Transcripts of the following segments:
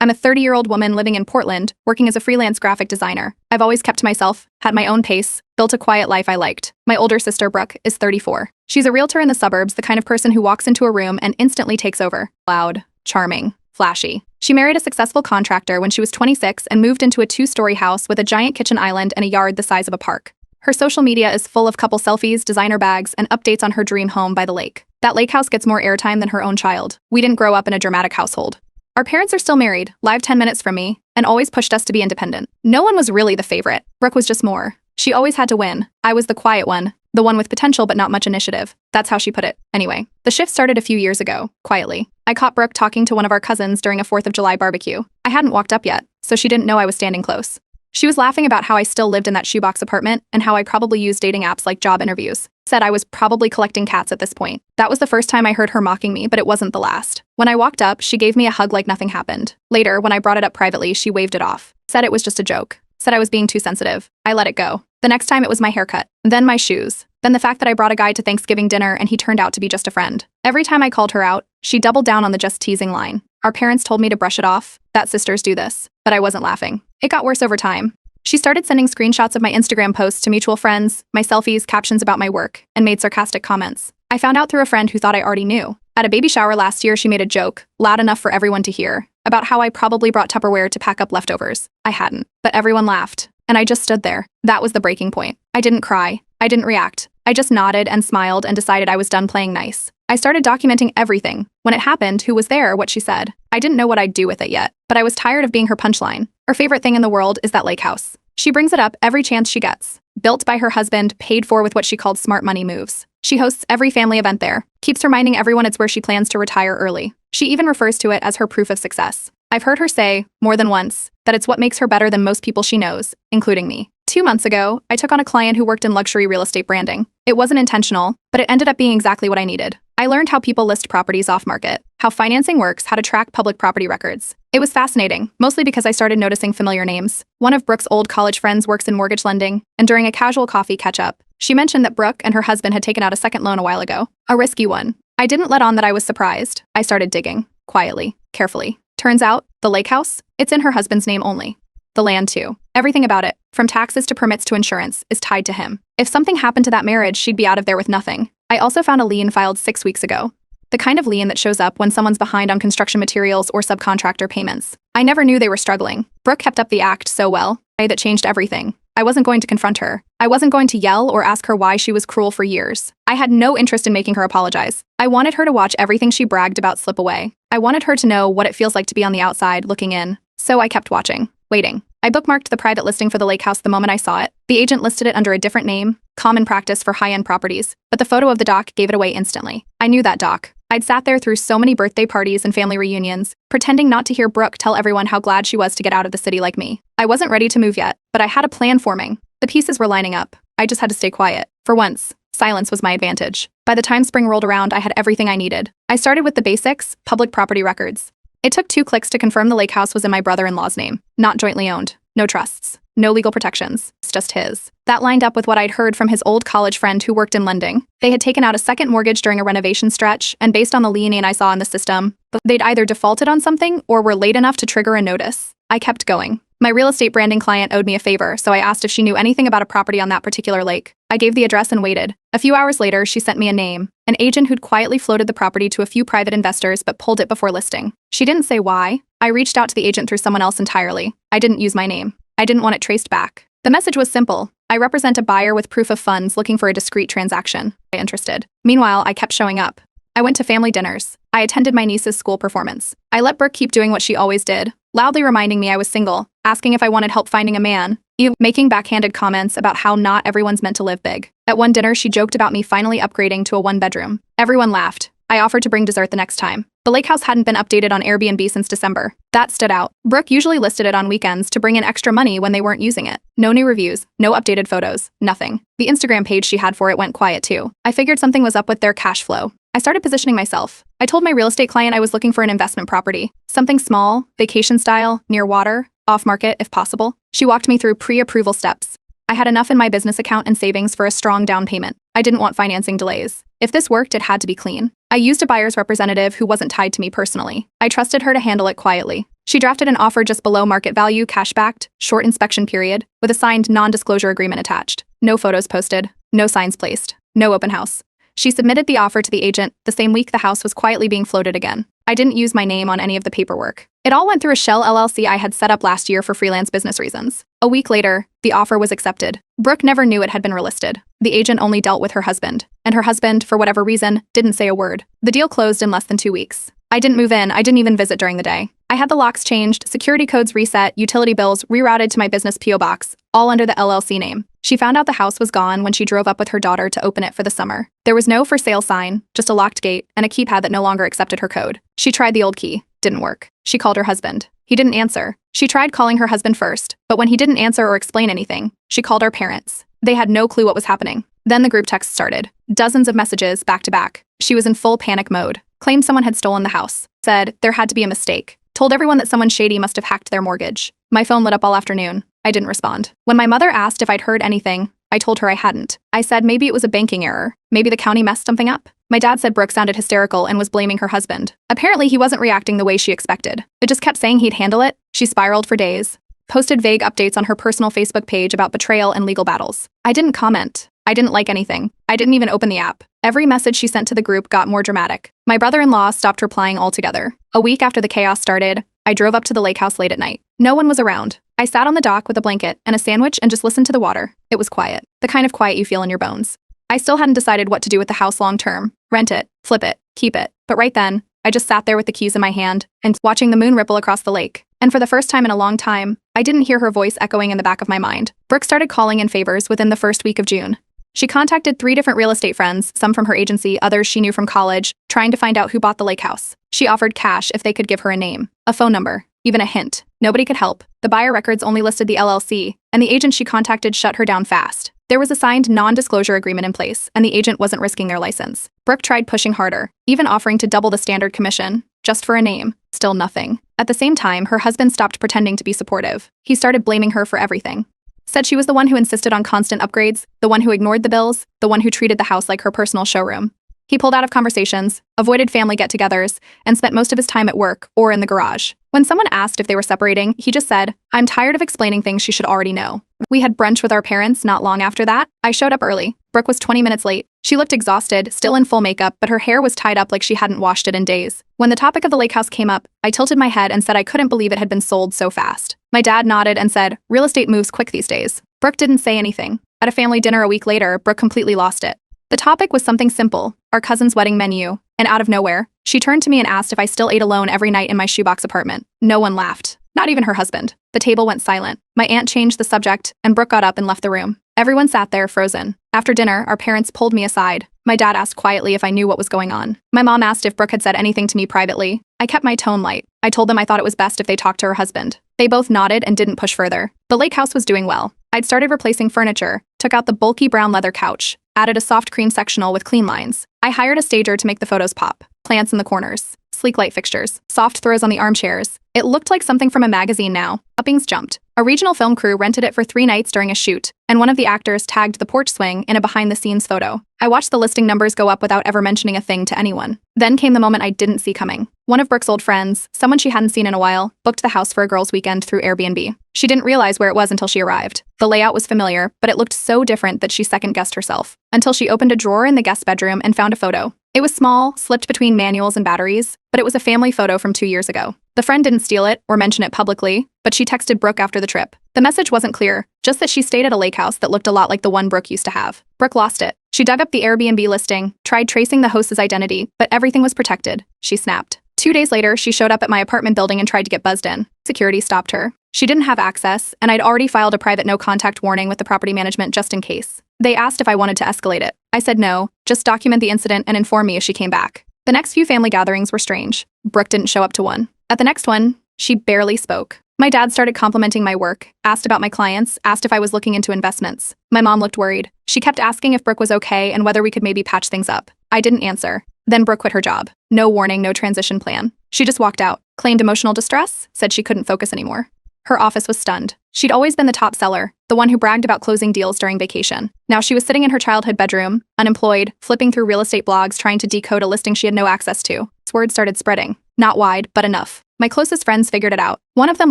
I'm a 30-year-old woman living in Portland, working as a freelance graphic designer. I've always kept to myself, had my own pace, built a quiet life I liked. My older sister, Brooke, is 34. She's a realtor in the suburbs, the kind of person who walks into a room and instantly takes over. Loud, charming, flashy. She married a successful contractor when she was 26 and moved into a 2-story house with a giant kitchen island and a yard the size of a park. Her social media is full of couple selfies, designer bags, and updates on her dream home by the lake. That lake house gets more airtime than her own child. We didn't grow up in a dramatic household. Our parents are still married, live 10 minutes from me, and always pushed us to be independent. No one was really the favorite. Brooke was just more. She always had to win. I was the quiet one, the one with potential but not much initiative. That's how she put it. Anyway, the shift started a few years ago, quietly. I caught Brooke talking to one of our cousins during a 4th of July barbecue. I hadn't walked up yet, so she didn't know I was standing close. She was laughing about how I still lived in that shoebox apartment and how I probably used dating apps like job interviews. Said I was probably collecting cats at this point. That was the first time I heard her mocking me, but it wasn't the last. When I walked up, she gave me a hug like nothing happened. Later, when I brought it up privately, she waved it off. Said it was just a joke. Said I was being too sensitive. I let it go. The next time it was my haircut. Then my shoes. Then the fact that I brought a guy to Thanksgiving dinner and he turned out to be just a friend. Every time I called her out, she doubled down on the just teasing line. Our parents told me to brush it off, that sisters do this. But I wasn't laughing. It got worse over time. She started sending screenshots of my Instagram posts to mutual friends, my selfies, captions about my work, and made sarcastic comments. I found out through a friend who thought I already knew. At a baby shower last year, she made a joke, loud enough for everyone to hear, about how I probably brought Tupperware to pack up leftovers. I hadn't, but everyone laughed, and I just stood there. That was the breaking point. I didn't cry. I didn't react. I just nodded and smiled and decided I was done playing nice. I started documenting everything. When it happened, who was there, what she said. I didn't know what I'd do with it yet, but I was tired of being her punchline. Her favorite thing in the world is that lake house. She brings it up every chance she gets. Built by her husband, paid for with what she called smart money moves. She hosts every family event there, keeps reminding everyone it's where she plans to retire early. She even refers to it as her proof of success. I've heard her say, more than once, that it's what makes her better than most people she knows, including me. 2 months ago, I took on a client who worked in luxury real estate branding. It wasn't intentional, but it ended up being exactly what I needed. I learned how people list properties off-market, how financing works, how to track public property records. It was fascinating, mostly because I started noticing familiar names. One of Brooke's old college friends works in mortgage lending, and during a casual coffee catch-up, she mentioned that Brooke and her husband had taken out a second loan a while ago. A risky one. I didn't let on that I was surprised. I started digging, quietly, carefully. Turns out, the lake house, it's in her husband's name only. The land too. Everything about it, from taxes to permits to insurance, is tied to him. If something happened to that marriage, she'd be out of there with nothing. I also found a lien filed 6 weeks ago. The kind of lien that shows up when someone's behind on construction materials or subcontractor payments. I never knew they were struggling. Brooke kept up the act so well, that changed everything. I wasn't going to confront her. I wasn't going to yell or ask her why she was cruel for years. I had no interest in making her apologize. I wanted her to watch everything she bragged about slip away. I wanted her to know what it feels like to be on the outside looking in. So I kept watching, waiting. I bookmarked the private listing for the lake house the moment I saw it. The agent listed it under a different name, common practice for high-end properties, but the photo of the dock gave it away instantly. I knew that dock. I'd sat there through so many birthday parties and family reunions, pretending not to hear Brooke tell everyone how glad she was to get out of the city like me. I wasn't ready to move yet, but I had a plan forming. The pieces were lining up. I just had to stay quiet. For once, silence was my advantage. By the time spring rolled around, I had everything I needed. I started with the basics, public property records. It took 2 clicks to confirm the lake house was in my brother-in-law's name, not jointly owned. No trusts, no legal protections, it's just his. That lined up with what I'd heard from his old college friend who worked in lending. They had taken out a second mortgage during a renovation stretch, and based on the lien I saw in the system, they'd either defaulted on something or were late enough to trigger a notice. I kept going. My real estate branding client owed me a favor, so I asked if she knew anything about a property on that particular lake. I gave the address and waited. A few hours later, she sent me a name, an agent who'd quietly floated the property to a few private investors but pulled it before listing. She didn't say why. I reached out to the agent through someone else entirely. I didn't use my name. I didn't want it traced back. The message was simple. I represent a buyer with proof of funds looking for a discreet transaction. Interested. Meanwhile, I kept showing up. I went to family dinners. I attended my niece's school performance. I let Brooke keep doing what she always did, loudly reminding me I was single, asking if I wanted help finding a man, making backhanded comments about how not everyone's meant to live big. At one dinner, she joked about me finally upgrading to a 1-bedroom. Everyone laughed. I offered to bring dessert the next time. The lake house hadn't been updated on Airbnb since December. That stood out. Brooke usually listed it on weekends to bring in extra money when they weren't using it. No new reviews, no updated photos, nothing. The Instagram page she had for it went quiet too. I figured something was up with their cash flow. I started positioning myself. I told my real estate client I was looking for an investment property. Something small, vacation style, near water, off-market if possible. She walked me through pre-approval steps. I had enough in my business account and savings for a strong down payment. I didn't want financing delays. If this worked, it had to be clean. I used a buyer's representative who wasn't tied to me personally. I trusted her to handle it quietly. She drafted an offer just below market value, cash-backed, short inspection period, with a signed non-disclosure agreement attached. No photos posted, no signs placed, no open house. She submitted the offer to the agent the same week the house was quietly being floated again. I didn't use my name on any of the paperwork. It all went through a shell LLC I had set up last year for freelance business reasons. A week later, the offer was accepted. Brooke never knew it had been relisted. The agent only dealt with her husband, and her husband, for whatever reason, didn't say a word. The deal closed in less than 2 weeks. I didn't move in, I didn't even visit during the day. I had the locks changed, security codes reset, utility bills rerouted to my business P.O. box, all under the LLC name. She found out the house was gone when she drove up with her daughter to open it for the summer. There was no for sale sign, just a locked gate and a keypad that no longer accepted her code. She tried the old key, didn't work. She called her husband. He didn't answer. She tried calling her husband first, but when he didn't answer or explain anything, she called our parents. They had no clue what was happening. Then the group text started. Dozens of messages back to back. She was in full panic mode. Claimed someone had stolen the house. Said there had to be a mistake. Told everyone that someone shady must have hacked their mortgage. My phone lit up all afternoon. I didn't respond. When my mother asked if I'd heard anything, I told her I hadn't. I said maybe it was a banking error. Maybe the county messed something up. My dad said Brooke sounded hysterical and was blaming her husband. Apparently he wasn't reacting the way she expected. It just kept saying he'd handle it. She spiraled for days. Posted vague updates on her personal Facebook page about betrayal and legal battles. I didn't comment. I didn't like anything. I didn't even open the app. Every message she sent to the group got more dramatic. My brother-in-law stopped replying altogether. A week after the chaos started, I drove up to the lake house late at night. No one was around. I sat on the dock with a blanket and a sandwich and just listened to the water. It was quiet. The kind of quiet you feel in your bones. I still hadn't decided what to do with the house long term. Rent it, flip it, keep it. But right then, I just sat there with the keys in my hand and watching the moon ripple across the lake. And for the first time in a long time, I didn't hear her voice echoing in the back of my mind. Brooke started calling in favors within the first week of June. She contacted 3 different real estate friends, some from her agency, others she knew from college, trying to find out who bought the lake house. She offered cash if they could give her a name, a phone number, even a hint. Nobody could help. The buyer records only listed the LLC, and the agent she contacted shut her down fast. There was a signed non-disclosure agreement in place, and the agent wasn't risking their license. Brooke tried pushing harder, even offering to double the standard commission, just for a name. Still nothing. At the same time, her husband stopped pretending to be supportive. He started blaming her for everything. Said she was the one who insisted on constant upgrades, the one who ignored the bills, the one who treated the house like her personal showroom. He pulled out of conversations, avoided family get-togethers, and spent most of his time at work or in the garage. When someone asked if they were separating, he just said, "I'm tired of explaining things she should already know." We had brunch with our parents not long after that. I showed up early. Brooke was 20 minutes late. She looked exhausted, still in full makeup, but her hair was tied up like she hadn't washed it in days. When the topic of the lake house came up, I tilted my head and said I couldn't believe it had been sold so fast. My dad nodded and said, "Real estate moves quick these days." Brooke didn't say anything. At a family dinner a week later, Brooke completely lost it. The topic was something simple, our cousin's wedding menu, and out of nowhere, she turned to me and asked if I still ate alone every night in my shoebox apartment. No one laughed. Not even her husband. The table went silent. My aunt changed the subject, and Brooke got up and left the room. Everyone sat there, frozen. After dinner, our parents pulled me aside. My dad asked quietly if I knew what was going on. My mom asked if Brooke had said anything to me privately. I kept my tone light. I told them I thought it was best if they talked to her husband. They both nodded and didn't push further. The lake house was doing well. I'd started replacing furniture, took out the bulky brown leather couch, added a soft cream sectional with clean lines. I hired a stager to make the photos pop. Plants in the corners, sleek light fixtures, soft throws on the armchairs. It looked like something from a magazine now. Uppings jumped. A regional film crew rented it for 3 nights during a shoot, and one of the actors tagged the porch swing in a behind-the-scenes photo. I watched the listing numbers go up without ever mentioning a thing to anyone. Then came the moment I didn't see coming. One of Brooke's old friends, someone she hadn't seen in a while, booked the house for a girls' weekend through Airbnb. She didn't realize where it was until she arrived. The layout was familiar, but it looked so different that she second-guessed herself, until she opened a drawer in the guest bedroom and found a photo. It was small, slipped between manuals and batteries, but it was a family photo from 2 years ago. The friend didn't steal it or mention it publicly, but she texted Brooke after the trip. The message wasn't clear, just that she stayed at a lake house that looked a lot like the one Brooke used to have. Brooke lost it. She dug up the Airbnb listing, tried tracing the host's identity, but everything was protected. She snapped. 2 days later, she showed up at my apartment building and tried to get buzzed in. Security stopped her. She didn't have access, and I'd already filed a private no-contact warning with the property management just in case. They asked if I wanted to escalate it. I said no, just document the incident and inform me if she came back. The next few family gatherings were strange. Brooke didn't show up to one. At the next one, she barely spoke. My dad started complimenting my work, asked about my clients, asked if I was looking into investments. My mom looked worried. She kept asking if Brooke was okay and whether we could maybe patch things up. I didn't answer. Then Brooke quit her job. No warning, no transition plan. She just walked out, claimed emotional distress, said she couldn't focus anymore. Her office was stunned. She'd always been the top seller, the one who bragged about closing deals during vacation. Now she was sitting in her childhood bedroom, unemployed, flipping through real estate blogs trying to decode a listing she had no access to. Word started spreading. Not wide, but enough. My closest friends figured it out. One of them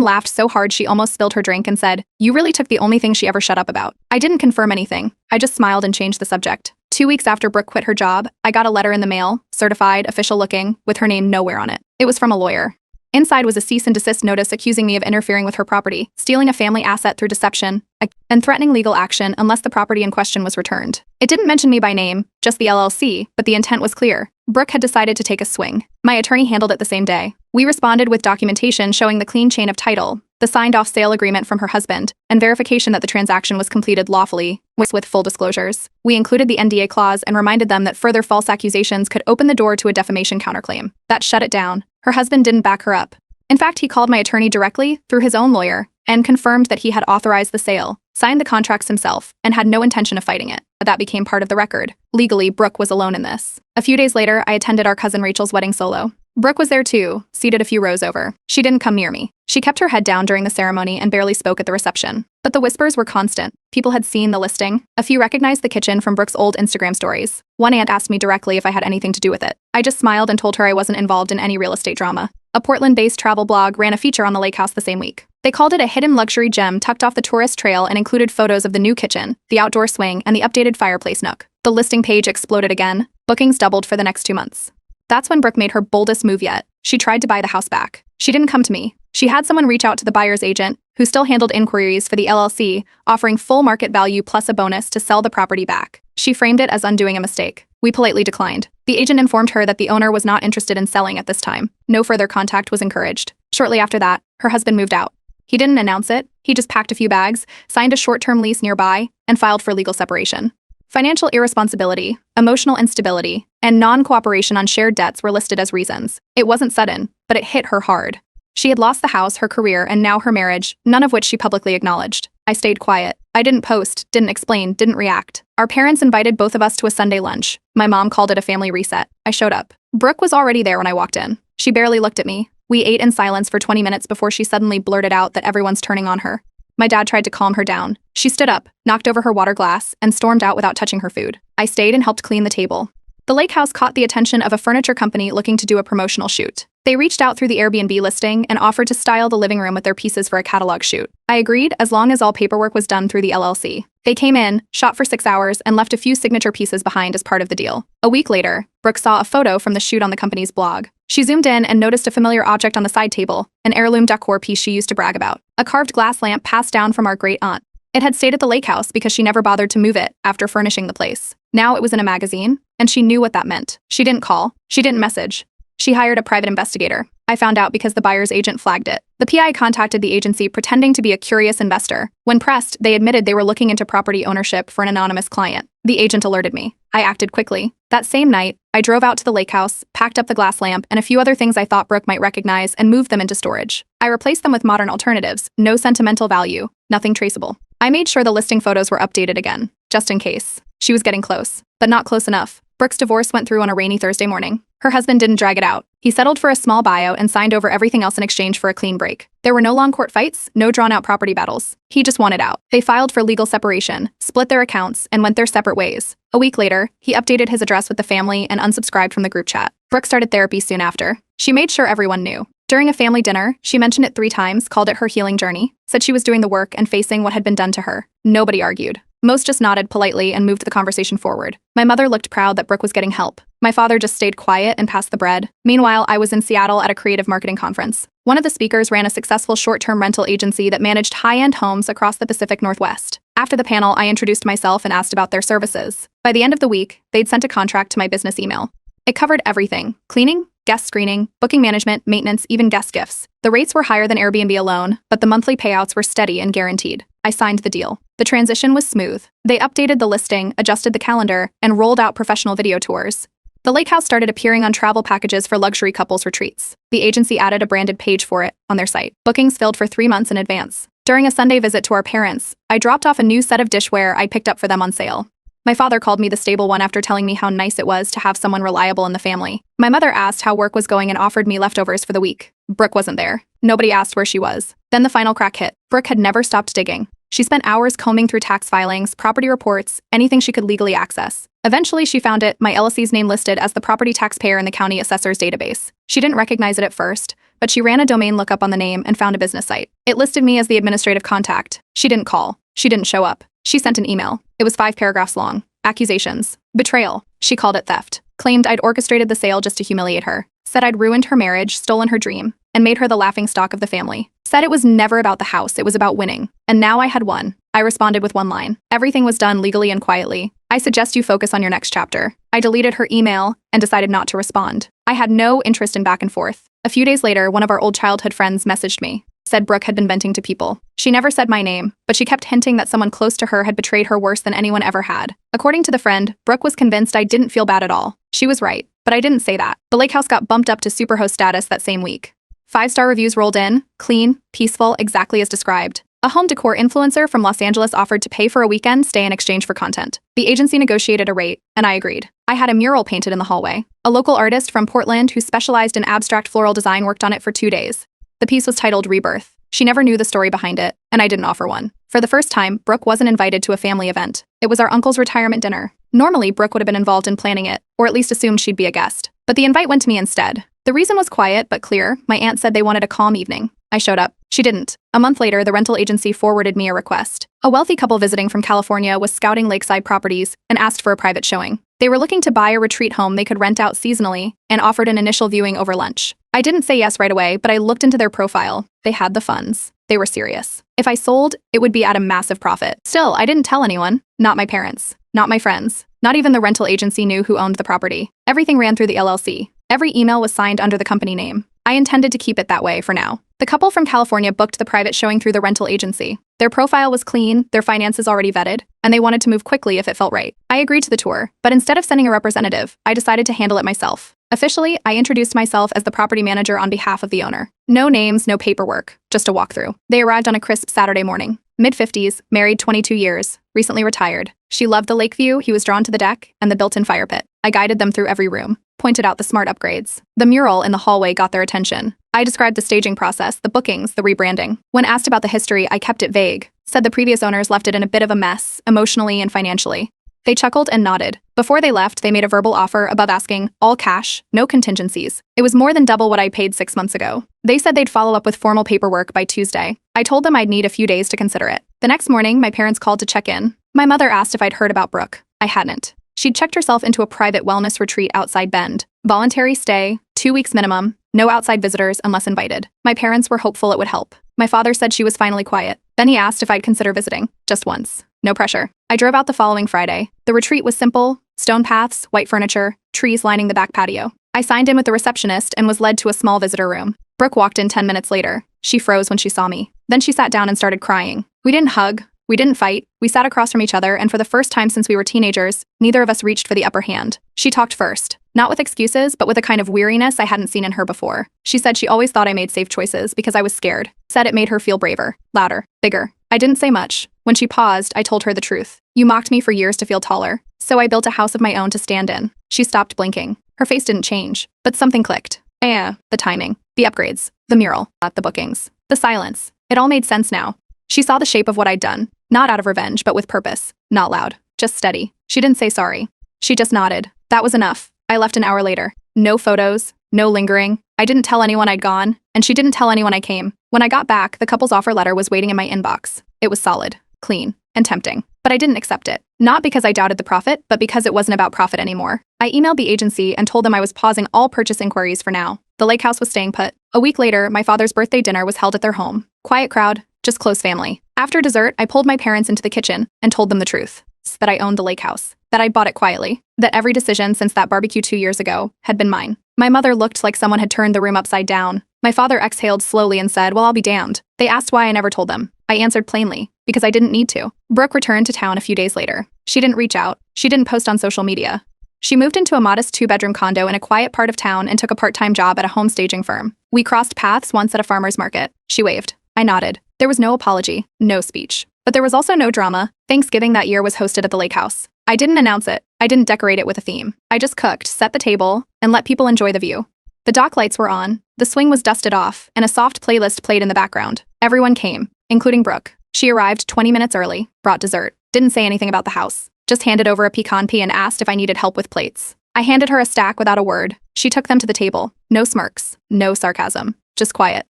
laughed so hard she almost spilled her drink and said, "You really took the only thing she ever shut up about." I didn't confirm anything. I just smiled and changed the subject. 2 weeks after Brooke quit her job, I got a letter in the mail, certified, official looking, with her name nowhere on it. It was from a lawyer. Inside was a cease and desist notice accusing me of interfering with her property, stealing a family asset through deception, and threatening legal action unless the property in question was returned. It didn't mention me by name, just the LLC, but the intent was clear. Brooke had decided to take a swing. My attorney handled it the same day. We responded with documentation showing the clean chain of title, the signed-off sale agreement from her husband, and verification that the transaction was completed lawfully, with full disclosures. We included the NDA clause and reminded them that further false accusations could open the door to a defamation counterclaim. That shut it down. Her husband didn't back her up. In fact, he called my attorney directly, through his own lawyer, and confirmed that he had authorized the sale, signed the contracts himself, and had no intention of fighting it. That became part of the record. Legally, Brooke was alone in this. A few days later, I attended our cousin Rachel's wedding solo. Brooke was there too, seated a few rows over. She didn't come near me. She kept her head down during the ceremony and barely spoke at the reception. But the whispers were constant. People had seen the listing. A few recognized the kitchen from Brooke's old Instagram stories. One aunt asked me directly if I had anything to do with it. I just smiled and told her I wasn't involved in any real estate drama. A Portland-based travel blog ran a feature on the lake house the same week. They called it a hidden luxury gem tucked off the tourist trail and included photos of the new kitchen, the outdoor swing, and the updated fireplace nook. The listing page exploded again. Bookings doubled for the next 2 months. That's when Brooke made her boldest move yet. She tried to buy the house back. She didn't come to me. She had someone reach out to the buyer's agent, who still handled inquiries for the LLC, offering full market value plus a bonus to sell the property back. She framed it as undoing a mistake. We politely declined. The agent informed her that the owner was not interested in selling at this time. No further contact was encouraged. Shortly after that, her husband moved out. He didn't announce it. He just packed a few bags, signed a short-term lease nearby, and filed for legal separation. Financial irresponsibility, emotional instability, and non-cooperation on shared debts were listed as reasons. It wasn't sudden, but it hit her hard. She had lost the house, her career, and now her marriage, none of which she publicly acknowledged. I stayed quiet. I didn't post, didn't explain, didn't react. Our parents invited both of us to a Sunday lunch. My mom called it a family reset. I showed up. Brooke was already there when I walked in. She barely looked at me. We ate in silence for 20 minutes before she suddenly blurted out that everyone's turning on her. My dad tried to calm her down. She stood up, knocked over her water glass, and stormed out without touching her food. I stayed and helped clean the table. The lake house caught the attention of a furniture company looking to do a promotional shoot. They reached out through the Airbnb listing and offered to style the living room with their pieces for a catalog shoot. I agreed as long as all paperwork was done through the LLC. They came in, shot for 6 hours, and left a few signature pieces behind as part of the deal. A week later, Brooke saw a photo from the shoot on the company's blog. She zoomed in and noticed a familiar object on the side table, an heirloom decor piece she used to brag about, a carved glass lamp passed down from our great-aunt. It had stayed at the lake house because she never bothered to move it after furnishing the place. Now it was in a magazine, and she knew what that meant. She didn't call. She didn't message. She hired a private investigator. I found out because the buyer's agent flagged it. The PI contacted the agency pretending to be a curious investor. When pressed, they admitted they were looking into property ownership for an anonymous client. The agent alerted me. I acted quickly. That same night, I drove out to the lake house, packed up the glass lamp, and a few other things I thought Brooke might recognize and moved them into storage. I replaced them with modern alternatives, no sentimental value, nothing traceable. I made sure the listing photos were updated again, just in case. She was getting close, but not close enough. Brooke's divorce went through on a rainy Thursday morning. Her husband didn't drag it out. He settled for a small buyout and signed over everything else in exchange for a clean break. There were no long court fights, no drawn-out property battles. He just wanted out. They filed for legal separation, split their accounts, and went their separate ways. A week later, he updated his address with the family and unsubscribed from the group chat. Brooke started therapy soon after. She made sure everyone knew. During a family dinner, she mentioned it 3 times, called it her healing journey, said she was doing the work and facing what had been done to her. Nobody argued. Most just nodded politely and moved the conversation forward. My mother looked proud that Brooke was getting help. My father just stayed quiet and passed the bread. Meanwhile, I was in Seattle at a creative marketing conference. One of the speakers ran a successful short-term rental agency that managed high-end homes across the Pacific Northwest. After the panel, I introduced myself and asked about their services. By the end of the week, they'd sent a contract to my business email. It covered everything: cleaning, guest screening, booking management, maintenance, even guest gifts. The rates were higher than Airbnb alone, but the monthly payouts were steady and guaranteed. I signed the deal. The transition was smooth. They updated the listing, adjusted the calendar, and rolled out professional video tours. The lake house started appearing on travel packages for luxury couples retreats. The agency added a branded page for it on their site. Bookings filled for 3 months in advance. During a Sunday visit to our parents, I dropped off a new set of dishware I picked up for them on sale. My father called me the stable one after telling me how nice it was to have someone reliable in the family. My mother asked how work was going and offered me leftovers for the week. Brooke wasn't there. Nobody asked where she was. Then the final crack hit. Brooke had never stopped digging. She spent hours combing through tax filings, property reports, anything she could legally access. Eventually, she found it, my LLC's name listed as the property taxpayer in the county assessor's database. She didn't recognize it at first, but she ran a domain lookup on the name and found a business site. It listed me as the administrative contact. She didn't call. She didn't show up. She sent an email. It was 5 paragraphs long. Accusations. Betrayal. She called it theft. Claimed I'd orchestrated the sale just to humiliate her. Said I'd ruined her marriage, stolen her dream, and made her the laughingstock of the family. Said it was never about the house, it was about winning. And now I had won. I responded with one line. Everything was done legally and quietly. I suggest you focus on your next chapter. I deleted her email and decided not to respond. I had no interest in back and forth. A few days later, one of our old childhood friends messaged me. Said Brooke had been venting to people. She never said my name, but she kept hinting that someone close to her had betrayed her worse than anyone ever had. According to the friend, Brooke was convinced I didn't feel bad at all. She was right, but I didn't say that. The lake house got bumped up to superhost status that same week. 5-star reviews rolled in, clean, peaceful, exactly as described. A home decor influencer from Los Angeles offered to pay for a weekend stay in exchange for content. The agency negotiated a rate, and I agreed. I had a mural painted in the hallway. A local artist from Portland who specialized in abstract floral design worked on it for 2 days. The piece was titled Rebirth. She never knew the story behind it, and I didn't offer one. For the first time, Brooke wasn't invited to a family event. It was our uncle's retirement dinner. Normally, Brooke would have been involved in planning it, or at least assumed she'd be a guest. But the invite went to me instead. The reason was quiet but clear. My aunt said they wanted a calm evening. I showed up. She didn't. A month later, the rental agency forwarded me a request. A wealthy couple visiting from California was scouting lakeside properties and asked for a private showing. They were looking to buy a retreat home they could rent out seasonally and offered an initial viewing over lunch. I didn't say yes right away, but I looked into their profile. They had the funds. They were serious. If I sold, it would be at a massive profit. Still, I didn't tell anyone. Not my parents. Not my friends. Not even the rental agency knew who owned the property. Everything ran through the LLC. Every email was signed under the company name. I intended to keep it that way for now. The couple from California booked the private showing through the rental agency. Their profile was clean, their finances already vetted, and they wanted to move quickly if it felt right. I agreed to the tour, but instead of sending a representative, I decided to handle it myself. Officially, I introduced myself as the property manager on behalf of the owner. No names, no paperwork, just a walkthrough. They arrived on a crisp Saturday morning. Mid-50s, married 22 years, recently retired. She loved the lake view, he was drawn to the deck, and the built-in fire pit. I guided them through every room, pointed out the smart upgrades. The mural in the hallway got their attention. I described the staging process, the bookings, the rebranding. When asked about the history, I kept it vague. Said the previous owners left it in a bit of a mess, emotionally and financially. They chuckled and nodded. Before they left, they made a verbal offer above asking, all cash, no contingencies. It was more than double what I paid 6 months ago. They said they'd follow up with formal paperwork by Tuesday. I told them I'd need a few days to consider it. The next morning, my parents called to check in. My mother asked if I'd heard about Brooke. I hadn't. She'd checked herself into a private wellness retreat outside Bend. Voluntary stay, 2 weeks minimum, no outside visitors unless invited. My parents were hopeful it would help. My father said she was finally quiet. Then he asked if I'd consider visiting, just once. No pressure. I drove out the following Friday. The retreat was simple, stone paths, white furniture, trees lining the back patio. I signed in with the receptionist and was led to a small visitor room. Brooke walked in 10 minutes later. She froze when she saw me. Then she sat down and started crying. We didn't hug. We didn't fight. We sat across from each other, and for the first time since we were teenagers, neither of us reached for the upper hand. She talked first. Not with excuses, but with a kind of weariness I hadn't seen in her before. She said she always thought I made safe choices because I was scared. Said it made her feel braver, louder, bigger. I didn't say much. When she paused, I told her the truth. You mocked me for years to feel taller, so I built a house of my own to stand in. She stopped blinking. Her face didn't change, but something clicked. The timing, the upgrades, the mural, the bookings, the silence. It all made sense now. She saw the shape of what I'd done, not out of revenge, but with purpose. Not loud, just steady. She didn't say sorry. She just nodded. That was enough. I left an hour later. No photos, no lingering. I didn't tell anyone I'd gone, and she didn't tell anyone I came. When I got back, the couple's offer letter was waiting in my inbox. It was solid, clean, and tempting. But I didn't accept it. Not because I doubted the profit, but because it wasn't about profit anymore. I emailed the agency and told them I was pausing all purchase inquiries for now. The lake house was staying put. A week later, my father's birthday dinner was held at their home. Quiet crowd, just close family. After dessert, I pulled my parents into the kitchen and told them the truth. That I owned the lake house. That I'd bought it quietly. That every decision since that barbecue 2 years ago had been mine. My mother looked like someone had turned the room upside down. My father exhaled slowly and said, well, I'll be damned. They asked why I never told them. I answered plainly, because I didn't need to. Brooke returned to town a few days later. She didn't reach out. She didn't post on social media. She moved into a modest 2-bedroom condo in a quiet part of town and took a part-time job at a home staging firm. We crossed paths once at a farmer's market. She waved. I nodded. There was no apology, no speech. But there was also no drama. Thanksgiving that year was hosted at the lake house. I didn't announce it. I didn't decorate it with a theme. I just cooked, set the table, and let people enjoy the view. The dock lights were on, the swing was dusted off, and a soft playlist played in the background. Everyone came, including Brooke. She arrived 20 minutes early, brought dessert, didn't say anything about the house, just handed over a pecan pea and asked if I needed help with plates. I handed her a stack without a word. She took them to the table. No smirks, no sarcasm. just quiet.